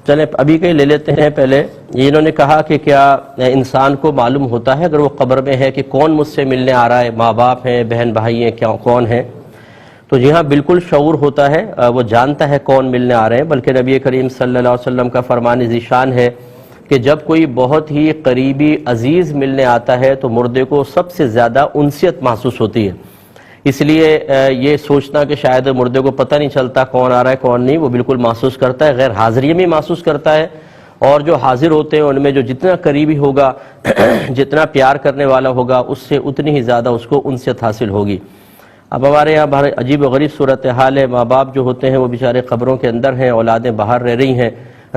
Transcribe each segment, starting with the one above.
چلیں ابھی کہیں لے لیتے ہیں پہلے. انہوں نے کہا کہ کیا انسان کو معلوم ہوتا ہے اگر وہ قبر میں ہے کہ کون مجھ سے ملنے آ رہا ہے، ماں باپ ہیں، بہن بھائی ہیں، کون ہیں؟ تو جی ہاں، بالکل شعور ہوتا ہے، وہ جانتا ہے کون ملنے آ رہے ہیں. بلکہ نبی کریم صلی اللہ علیہ وسلم کا فرمان ذیشان ہے کہ جب کوئی بہت ہی قریبی عزیز ملنے آتا ہے تو مردے کو سب سے زیادہ انسیت محسوس ہوتی ہے. اس لیے یہ سوچنا کہ شاید مردے کو پتہ نہیں چلتا کون آ رہا ہے کون نہیں، وہ بالکل محسوس کرتا ہے، غیر حاضری میں محسوس کرتا ہے. اور جو حاضر ہوتے ہیں ان میں جو جتنا قریبی ہوگا، جتنا پیار کرنے والا ہوگا، اس سے اتنی ہی زیادہ اس کو انسیت حاصل ہوگی. اب ہمارے یہاں بڑی عجیب و غریب صورتحال ہے. ماں باپ جو ہوتے ہیں وہ بیچارے قبروں کے اندر ہیں، اولادیں باہر رہ رہی ہیں.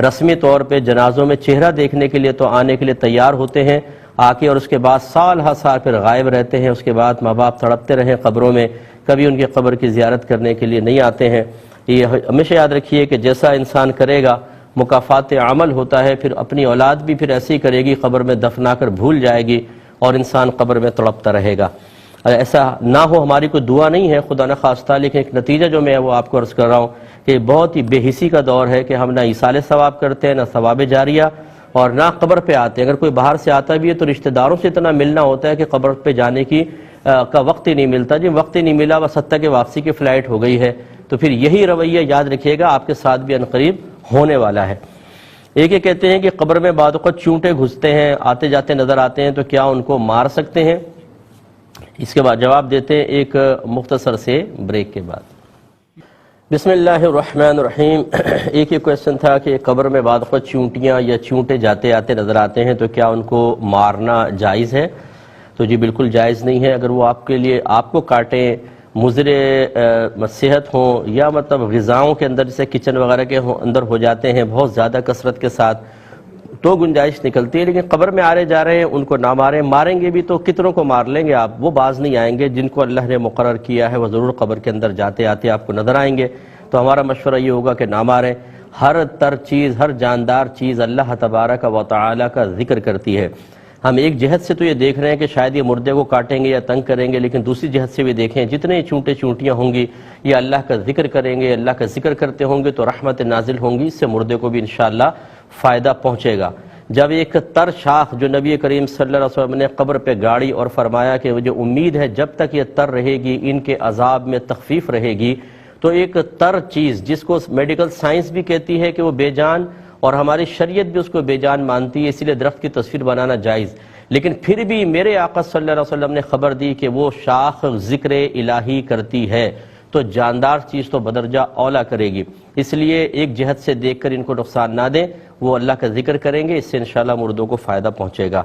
رسمی طور پہ جنازوں میں چہرہ دیکھنے کے لیے تو آنے کے لیے تیار ہوتے ہیں، آ کے اور اس کے بعد سال ہر سال پھر غائب رہتے ہیں. اس کے بعد ماں باپ تڑپتے رہے قبروں میں، کبھی ان کی قبر کی زیارت کرنے کے لیے نہیں آتے ہیں. یہ ہمیشہ یاد رکھیے کہ جیسا انسان کرے گا مکافات عمل ہوتا ہے. پھر اپنی اولاد بھی پھر ایسے ہی کرے گی، قبر میں دفنا کر بھول جائے گی اور انسان قبر میں تڑپتا رہے گا. ایسا نہ ہو، ہماری کوئی دعا نہیں ہے خدا نہ خواستہ، لیکن ایک نتیجہ جو میں وہ آپ کو عرض کر رہا ہوں کہ بہت ہی بے حسی کا دور ہے کہ ہم نہ ایصال ثواب کرتے ہیں، نہ ثواب جاریہ، اور نہ قبر پہ آتے ہیں. اگر کوئی باہر سے آتا بھی ہے تو رشتہ داروں سے اتنا ملنا ہوتا ہے کہ قبر پہ جانے کا وقت ہی نہیں ملتا. جب وقت ہی نہیں ملا، بس حتیٰ کہ واپسی کی فلائٹ ہو گئی ہے. تو پھر یہی رویہ یاد رکھیے گا آپ کے ساتھ بھی عنقریب ہونے والا ہے. ایک یہ کہتے ہیں کہ قبر میں بعض اوقات چونٹے گھستے ہیں، آتے جاتے نظر آتے ہیں، تو کیا ان کو مار سکتے ہیں؟ اس کے بعد جواب دیتے ہیں ایک مختصر سے بریک کے بعد. بسم اللہ الرحمن الرحیم. ایک یہ کویسچن تھا کہ قبر میں بعض اوقات چونٹیاں یا چونٹے جاتے آتے نظر آتے ہیں، تو کیا ان کو مارنا جائز ہے؟ تو جی بالکل جائز نہیں ہے. اگر وہ آپ کے لیے آپ کو کاٹیں، مضر صحت ہوں، یا مطلب غذاؤں کے اندر جیسے کچن وغیرہ کے اندر ہو جاتے ہیں بہت زیادہ کثرت کے ساتھ، تو گنجائش نکلتی ہے. لیکن قبر میں آ رہے جا رہے ہیں، ان کو نہ ماریں. ماریں گے بھی تو کتنوں کو مار لیں گے آپ؟ وہ باز نہیں آئیں گے. جن کو اللہ نے مقرر کیا ہے وہ ضرور قبر کے اندر جاتے آتے آپ کو نظر آئیں گے. تو ہمارا مشورہ یہ ہوگا کہ نہ ماریں. ہر تر چیز، ہر جاندار چیز اللہ تبارک و تعالی کا ذکر کرتی ہے. ہم ایک جہت سے تو یہ دیکھ رہے ہیں کہ شاید یہ مردے کو کاٹیں گے یا تنگ کریں گے، لیکن دوسری جہت سے بھی دیکھیں جتنے چونٹے چونٹیاں ہوں گی یہ اللہ کا ذکر کریں گے، اللہ کا ذکر کرتے ہوں گے تو رحمت نازل ہوں گی. اس سے مردے کو بھی انشاءاللہ فائدہ پہنچے گا. جب ایک تر شاخ جو نبی کریم صلی اللہ علیہ وسلم نے قبر پہ گاڑی اور فرمایا کہ مجھے امید ہے جب تک یہ تر رہے گی ان کے عذاب میں تخفیف رہے گی، تو ایک تر چیز جس کو میڈیکل سائنس بھی کہتی ہے کہ وہ بے جان، اور ہماری شریعت بھی اس کو بے جان مانتی ہے، اسی لیے درخت کی تصویر بنانا جائز. لیکن پھر بھی میرے آقا صلی اللہ علیہ وسلم نے خبر دی کہ وہ شاخ ذکر الہی کرتی ہے، تو جاندار چیز تو بدرجہ اولا کرے گی. اس لیے ایک جہت سے دیکھ کر ان کو نقصان نہ دیں، وہ اللہ کا ذکر کریں گے، اس سے انشاءاللہ مردوں کو فائدہ پہنچے گا.